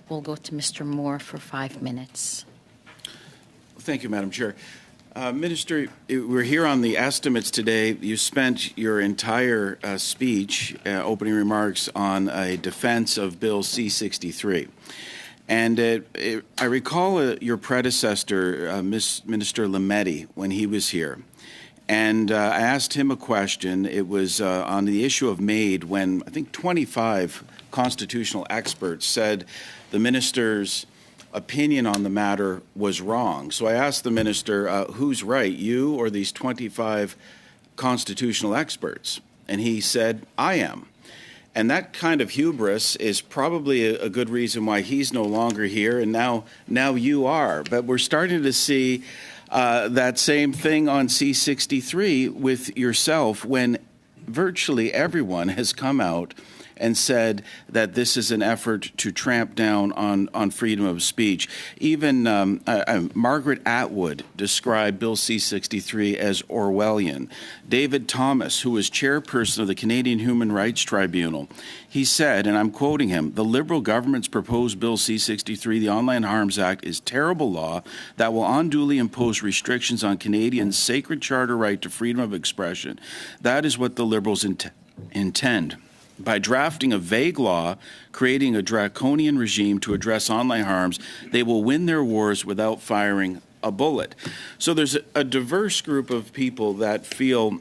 We'll go to Mr. Moore for 5 minutes. Thank you, Madam Chair. Minister, we're here on the estimates today. You spent your entire speech, opening remarks, on a defense of Bill C63. And I recall your predecessor, Minister Lametti, when he was here. And I asked him a question. It was on the issue of MAID, when I think 25 constitutional experts said the minister's opinion on the matter was wrong. So I asked the minister, who's right, you or these 25 constitutional experts? And he said, I am. And that kind of hubris is probably a good reason why he's no longer here, and now you are. But we're starting to see that same thing on C63 with yourself, when virtually everyone has come out and said that this is an effort to tramp down on freedom of speech. Even Margaret Atwood described Bill C63 as Orwellian. David Thomas, who was chairperson of the Canadian Human Rights Tribunal, he said, and I'm quoting him, "The Liberal government's proposed Bill C63, the Online Harms Act, is terrible law that will unduly impose restrictions on Canadians' sacred charter right to freedom of expression. That is what the Liberals intend. By drafting a vague law, creating a draconian regime to address online harms, they will win their wars without firing a bullet." So there's a diverse group of people that feel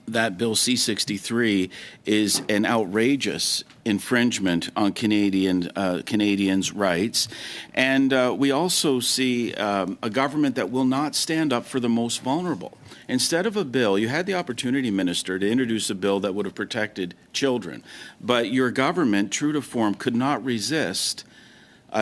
that Bill C63 is an outrageous infringement on Canadians' rights. And we also see a government that will not stand up for the most vulnerable. Instead of a bill, you had the opportunity, Minister, to introduce a bill that would have protected children. But your government, true to form, could not resist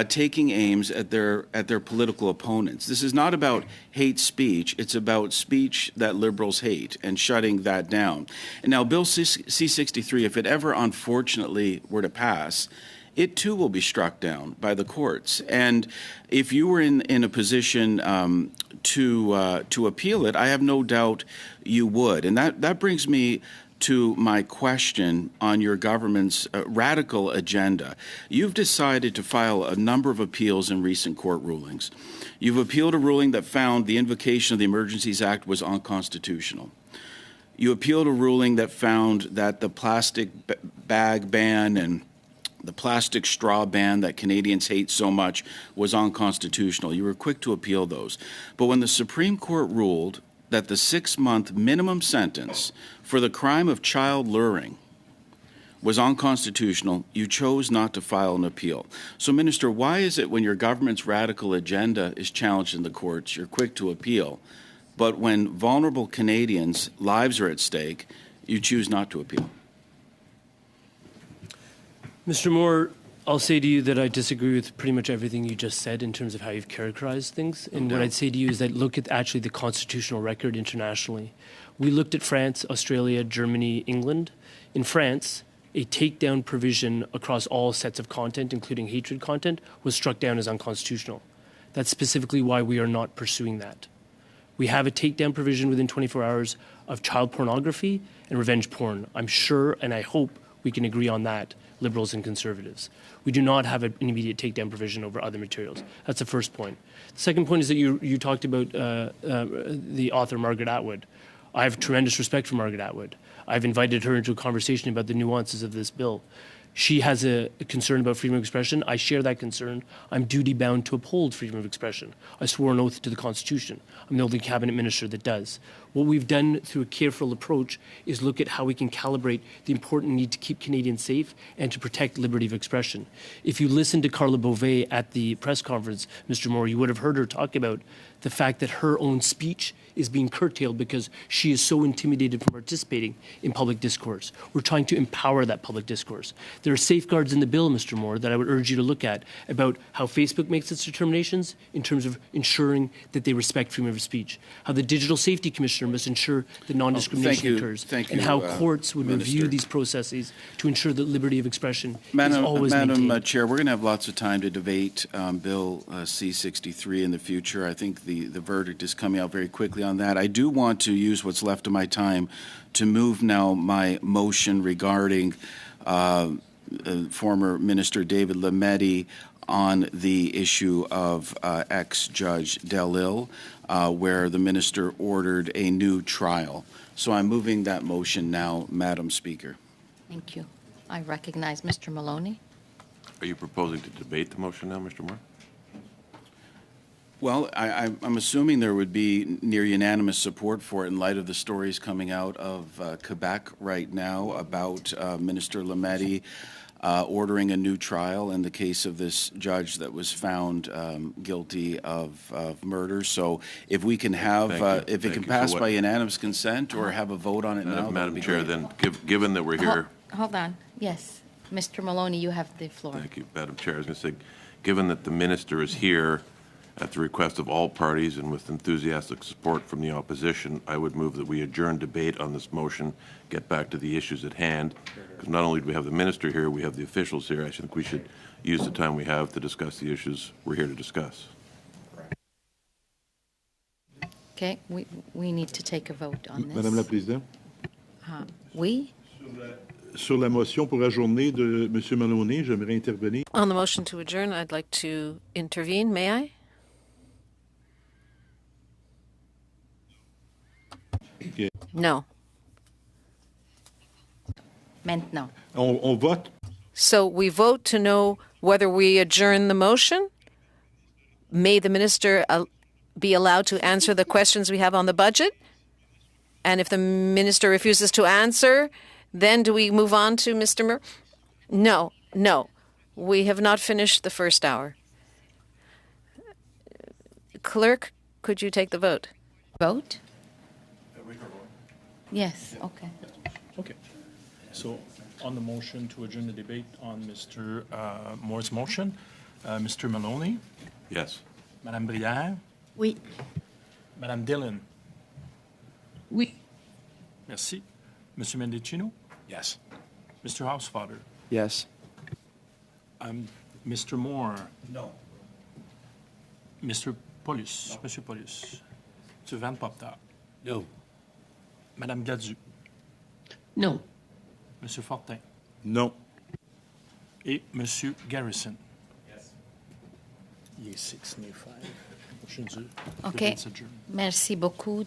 taking aims at their political opponents. This is not about hate speech. It's about speech that Liberals hate and shutting that down. And now Bill C63, if it ever unfortunately were to pass, it too will be struck down by the courts. And if you were in a position to appeal it, I have no doubt you would. And that brings me to my question on your government's radical agenda. You've decided to file a number of appeals in recent court rulings. You've appealed a ruling that found the invocation of the Emergencies Act was unconstitutional. You appealed a ruling that found that the plastic bag ban and the plastic straw ban that Canadians hate so much was unconstitutional. You were quick to appeal those. But when the Supreme Court ruled that the 6-month minimum sentence for the crime of child luring was unconstitutional, you chose not to file an appeal. So, Minister, why is it when your government's radical agenda is challenged in the courts, you're quick to appeal, but when vulnerable Canadians' lives are at stake, you choose not to appeal? Mr. Moore, I'll say to you that I disagree with pretty much everything you just said in terms of how you've characterized things. And what I'd say to you is that look at actually the constitutional record internationally. We looked at France, Australia, Germany, England. In France, a takedown provision across all sets of content, including hatred content, was struck down as unconstitutional. That's specifically why we are not pursuing that. We have a takedown provision within 24 hours of child pornography and revenge porn. I'm sure and I hope we can agree on that, Liberals and Conservatives. We do not have an immediate takedown provision over other materials. That's the first point. The second point is that you talked about the author Margaret Atwood. I have tremendous respect for Margaret Atwood. I've invited her into a conversation about the nuances of this bill. She has a concern about freedom of expression. I share that concern. I'm duty-bound to uphold freedom of expression. I swore an oath to the Constitution. I'm the only cabinet minister that does. What we've done through a careful approach is look at how we can calibrate the important need to keep Canadians safe and to protect liberty of expression. If you listened to Carla Beauvais at the press conference, Mr. Moore, you would have heard her talk about the fact that her own speech is being curtailed because she is so intimidated from participating in public discourse. We're trying to empower that public discourse. There are safeguards in the bill, Mr. Moore, that I would urge you to look at about how Facebook makes its determinations in terms of ensuring that they respect freedom of speech, how the Digital Safety Commissioner must ensure that non-discrimination occurs, and how courts would review these processes to ensure that liberty of expression is always maintained. Madam Chair, we're going to have lots of time to debate Bill C63 in the future. I think the verdict is coming out very quickly on that. I do want to use what's left of my time to move now my motion regarding former Minister David Lametti on the issue of ex-Judge Delille, where the minister ordered a new trial. So I'm moving that motion now, Madam Speaker. Thank you. I recognize Mr. Maloney. Are you proposing to debate the motion now, Mr. Moore? Well, I'm assuming there would be near unanimous support for it in light of the stories coming out of Quebec right now about Minister Lametti ordering a new trial in the case of this judge that was found guilty of murder. So if we can have, if it can pass by unanimous consent or have a vote on it now, Madam Chair, then given that we're here. Hold on. Yes. Mr. Maloney, you have the floor. Thank you, Madam Chair. I was going to say, given that the minister is here at the request of all parties and with enthusiastic support from the opposition, I would move that we adjourn debate on this motion, get back to the issues at hand. Because not only do we have the minister here, we have the officials here. I think we should use the time we have to discuss the issues we're here to discuss. Okay, we need to take a vote on this. Madame la Présidente, Oui? sur la motion pour ajourner de M. Maloney, j'aimerais intervenir. On the motion to adjourn, I'd like to intervene. May I? Okay. No. Maintenant. On vote. So we vote to know whether we adjourn the motion. May the minister be allowed to answer the questions we have on the budget? And if the minister refuses to answer, then do we move on to Mr. Murr? No, no. We have not finished the first hour. Clerk, could you take the vote? Vote? Yes, okay. Okay. So on the motion to adjourn the debate on Mr. Moore's motion, Mr. Maloney, Yes. Madame Brière, Oui. Madame Dillon. Oui. Merci. Monsieur Mendicino? Yes. Mr. Housefather? Yes. Mr. Moore? No. Mr. Paulus? Monsieur Paulus? Monsieur Van Popta? No. Madame Gadu? No. Monsieur Fortin? Non. Et Monsieur Garrison? Yes. Il est 6-5. Motion dure. OK. Debate adjourned. Merci beaucoup.